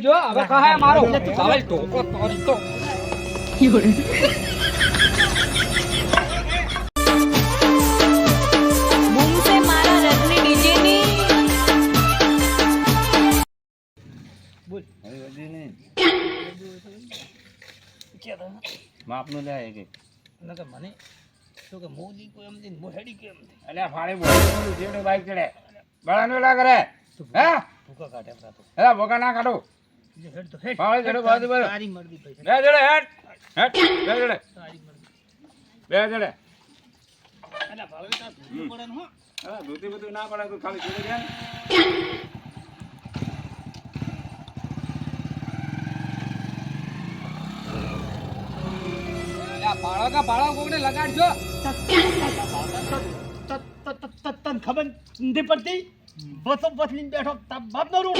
જો હવે કહાય મારો હવે ઢોકો તોરી તો બૂમ સે મારા રજની ડીજે ની બોલ હવે વધી નહીં માપનું લે એક એક ના કે મને તો કે મોદી કોઈ એમ દીન મોહેડી કેમ અલ્યા ફાડે બોલું જેડે બાઈક ચડે બળાનો લા કરે હે ભૂકા કાઢે પ્રાતો એલા ભોકા ના કાઢો હેડ તો હેડ ફાડે ચડો બાજુ બાજુ તારી મરદી પૈસા બે ચડે હેડ હેડ બે ચડે તારી મરદી બે ચડે અલા ભાવે તા ધૂળ પડે ને હો હા ધોતી બધું ના પડે તો ખાલી ચડે જાય ભાડો કોઈને લગાડજો તન ખબર નથી પડતી બસો બસલીને બેઠો બાપ નો રૂમ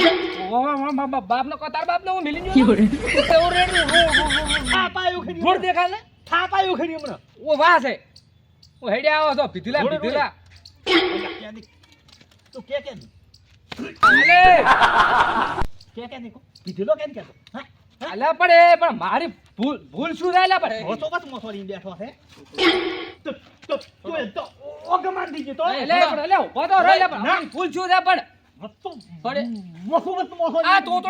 બાપ નો તાર બાપ નો હું મિલી ગયો એવું રેડું થાપ આવ્યું ખરી ધૂળ દેખાય ને થાપ આવ્યું ખરી હમણાં ઓ વાહ છે ઓ હેડે આવો છો ભીધીલા ભીધીલા તું કે અલે નહીં પીધેલો કેમ કેતો હા અલા પણ મારી ભૂલ શું થાય પડે બસો બસ મોસોડીને બેઠો છે તો ઓગમાન દીજે તો અલે ઉભો તો રહી લે પણ ભૂલ શું થાય પણ પડે મોસો બસ મોસોડી આ તોતડો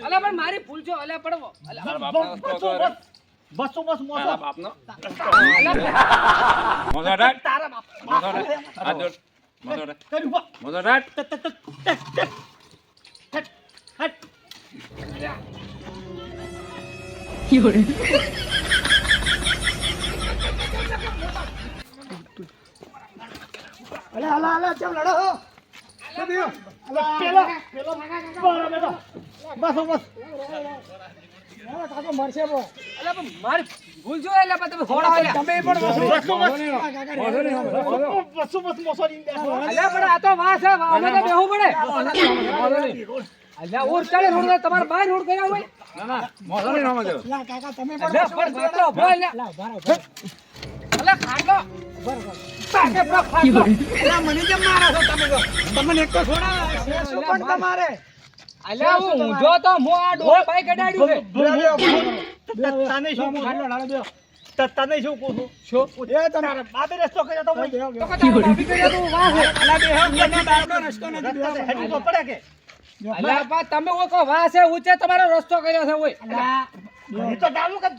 અલા પણ મારી ભૂલ છો અલા પડવો બસો બસ મોસો બાપનો મોઢા રાખ તારા બાપ મોઢા રાખ આ જોડ મોઢા રાખ કરી ઉભા મોઢા રાખ હટ અલે અલા ચમ લડો હો પેલો બસ બસ કાકો મરશે બો અલા પણ મારી ભૂલ છો એટલે પણ તમે ઘોડા આલ્યા તમે પણ બસ મોસો દીન બેઠો અલ્યા પણ આ તો વાસ છે વામે તો બેહવું પડે અલ્યા ઓર ચાલે રોડ તમાર બહાર રોડ કર્યા હોય ના ના મોઢા નહીં નામ જો લા કાકા તમે અલ્યા પણ ખાટલો બોલ અલ્યા ખાટલો પાકે પ્રો ખાટલો અલ્યા મને કેમ મારો છો તમે તો તમને એક તો છોડા શું પણ તમારે અલ્યા હું ઊંધો તો મો આ ડોહ બાઈક અડાડ્યું છે તને શું ખાટલો ડાળો બેહો તને શું કહું છું એ તમારે બાબે રસ્તો કર્યો તો તો કતા બાબી કર્યા તો વાહ છે અલા બે હમ મને બાબનો રસ્તો નથી બેહો હેડી તો પડે કે અલ્યા પણ તમે ઓ કો વાહ છે ઊંચે તમારો રસ્તો કર્યો છે ઓય અલા એ તો ડાળું કે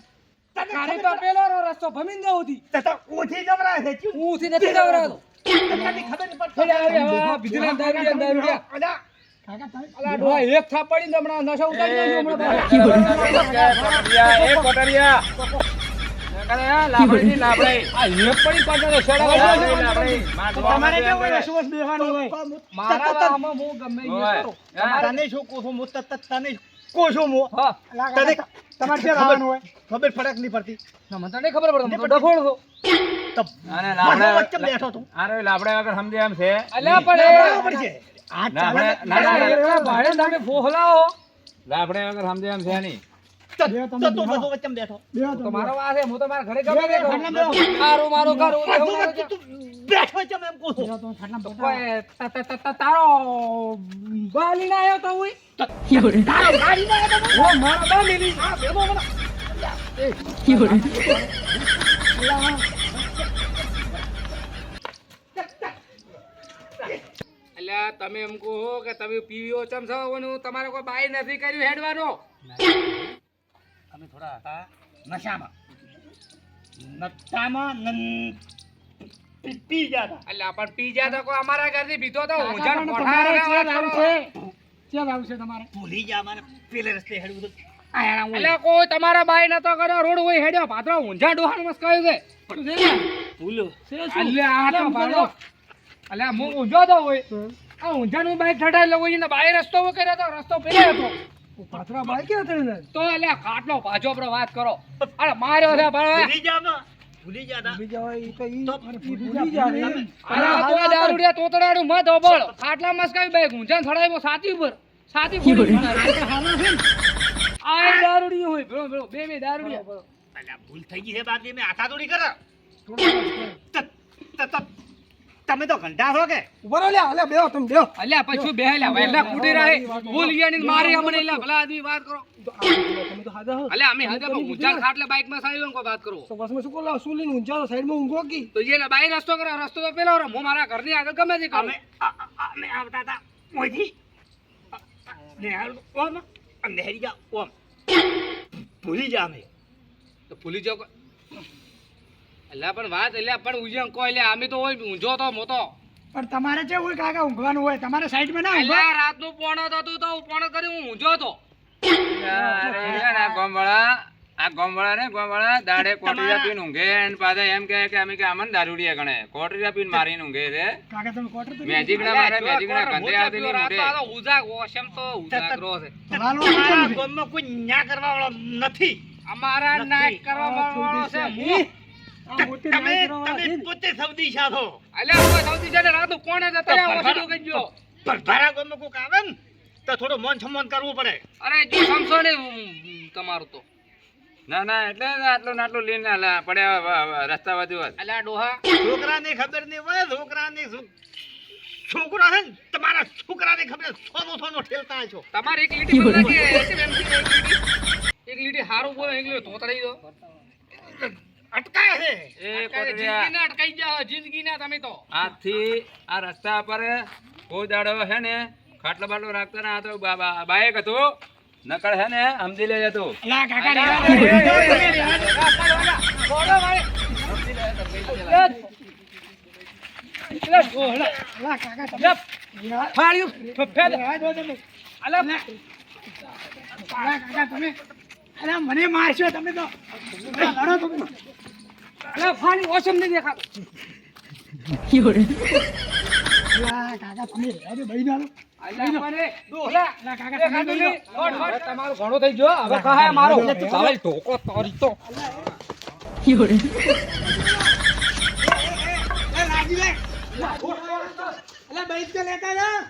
કાઢી તો પેલો રસ્તો ભમીન દઉં હતી તતા ઓથી જમરા છે ક્યું ઊંથી નથી દવરાતો તને ખબર નહીં પડતી હવે બીજલા દારૂડિયા અલા કાકા તમે અલા ડોહા એક થાપડી ને હમણાં નશા ઉતારી દેજો હમણાં એ કોટરિયા કરે લાબડી લાબડે આ એક પડી પાડો શેડા તમારે કેવું હોય સુવસ બેહવાનું હોય મારા આમાં હું ગમે એ કરું તને શું કહું છું તને કહું છું હું હા તને તમારે ક્યાં આવવાનું હોય ખબર ફરક નહીં પડતી મને તો નહીં ખબર પડે મને તો ડફોડ છો અને લાબડે લાબડે વચ્ચે બેઠો તું આરે લાબડે વગર સમજે એમ છે અલ્યા પણ બરાબર છે આ લાબડે એ ભાડે તમે ફોહલાઓ લાબડે વગર સમજે એમ છે નહીં તો તું બધું વચ્ચે બેઠો તો મારો વાસે હું તો મારા ઘરે ગમે તે કરું મારો મારો કરું તું બેઠો છે એમ કહું છું તારો બાલી ના આવ્યો તો હોય તારો બાલી ના આવ્યો તો મારો બા મિલી આ ભેગો મને અલ્યા તમે એમ કહો કે તમે પીવો ચમ છો તમારે કોઈ બાઈ નથી કર્યું હેડવાનો અમે થોડા હતા નશામાં નશામાં પી ગયા હતા અલ્યા પણ પી જા તો કોઈ અમારા ઘરથી પીધો તો ઊંઝાનો તમારે કોઠાર ક્યાં આવશે તમારે ભૂલી જા મને પેલે રસ્તે હેડવું તો અલ્યા કોઈ તમારા બાઈ નતો કર્યો રોડ હોય હેડ્યો ભાદરો ઊંઝા ડોહાનો મસ્ત કહ્યું છે ભૂલો અલ્યા આ તો ભાડો અલ્યા હું ઊંઝો તો હોય આ ઊંઝાનું બાઈક ઠડાયેલો હોય ને બાઈ રસ્તો કર્યો તો રસ્તો પેલે હતો પાથરા બાઈક ક્યાં થઈને તો અલ્યા ખાટલો પાછો પર વાત કરો અરે માર્યો છે ભાડો ભૂલી જા અરે આ તો દારૂડિયા તોતડાડું મત ઓબળ ખાટલા મસ્કાઈ બાઈક ઊંઝા થડાયો સાતી ઉપર સાતી ફૂલી આ દારૂડિયો હોય ભેળો ભેળો બે દારૂડિયા અલ્યા ભૂલ થઈ ગઈ છે બાપજી મેં હાથાતોડી કરે તમે તો ઘંટા છો કે ઉભા લે હાલે બેહો તમે બેહો અલ્યા પછી બેહેલા વહેલા કુડી રહે ભૂલ ગયા ની મારી અમને એલા ભલા આદમી વાત કરો તમે તો હાજા હો અલ્યા અમે હદે ઊંચા ખાટલે બાઇક માં સાઈડ કો વાત કરો તો બસમાં શું કોલા શું લઈને ઊંચા સાઈડ માં ઊંઘો કી તો જે બાઈ રસ્તો કરે રસ્તો તો પેલો રે હું મારા ઘરની આગળ ગમે તે કરું અમે આવતા હતા મોયથી નેહાલ ઓમ નેહરી જા ઓમ ભૂલી જા અમે તો ભૂલી જાવ અલ્યા પણ વાત અલ્યા પણ ઉજ્યા કોઈ લે અમે તો હોય ઊંઝો તો મોતો પણ તમારે છે હોય કાકા ઊંઘવાનું હોય તમારે સાઈડ માં ના ઊંઘો અલ્યા રાત નું પોણો થતું તો પોણો કરી હું ઊંઝો તો આ ગોમવાળા ને ગોમવાળા દાડે કોટરીયા પીને ઊંઘે અને પાછા એમ કહે કે અમે કે અમન દારૂડિયા ગણે કોટરીયા પીને મારીને ઊંઘે રે કાકા તમે કોટર તો મેજિકડા મારે મેજિકડા ગંધે આદમી રાત ઊંઘે તો ઉજાગ ઓશમ તો ઉજાગરો છે લાલો તમારા ગામમાં કોઈ ન્યા કરવા વાળો નથી અમારા નાક કરવા વાળો છે હું તમે પોતે સૌદી છો અલ્યા કોઈ સૌથી જડે રાત નું કોણે જતા ઓશડો ગયો ભરભારા ગામમાં કોક આવે ને તો થોડું મન સન્માન કરવું પડે અરે જો સમસો ને તમારું તો ના ના એટલે આટલું નાટલું લઈને પડ્યા રસ્તા બાજુ અલ્યા ડોહા છોકરાને ખબર નહીં હોય છોકરાને છોકરા છે ને તમારા છોકરાને ખબર સોનો ઠેલતા છો તમારે એક લીટી બોલ નાખી એક લીટી હારું બોલે એક લીટી તોતડી દો અટકાય છે એ જિંદગી કોટરીયા ના અટકાઈ જાવ જિંદગી ના તમે તો આજથી આ રસ્તા પર કોઈ દાડો હે ને ખાટલો બાટલો રાખતા ના તો બાઈક હતું નકળ હે ને સમજી લેજે તું લા કાકા લા કાકા તમે ફાડ્યું ફેલ રહેવા દો તમે અલા લા કાકા તમે અરે મને મારશો તમે તો લડો તમે અલા ફાડી ઓસમ નહીં દેખાતો લા કાકા તમે રહેવા દો ભાઈ નાલો અલા મને ડોહલા લા કાકા દેખાતું તમે નહીં તમારું ઘણો થઈ ગયો હવે કહાય મારો હવે ઢોકો તોરી તો રાજી લે અલા બેઠ કે લેતા ના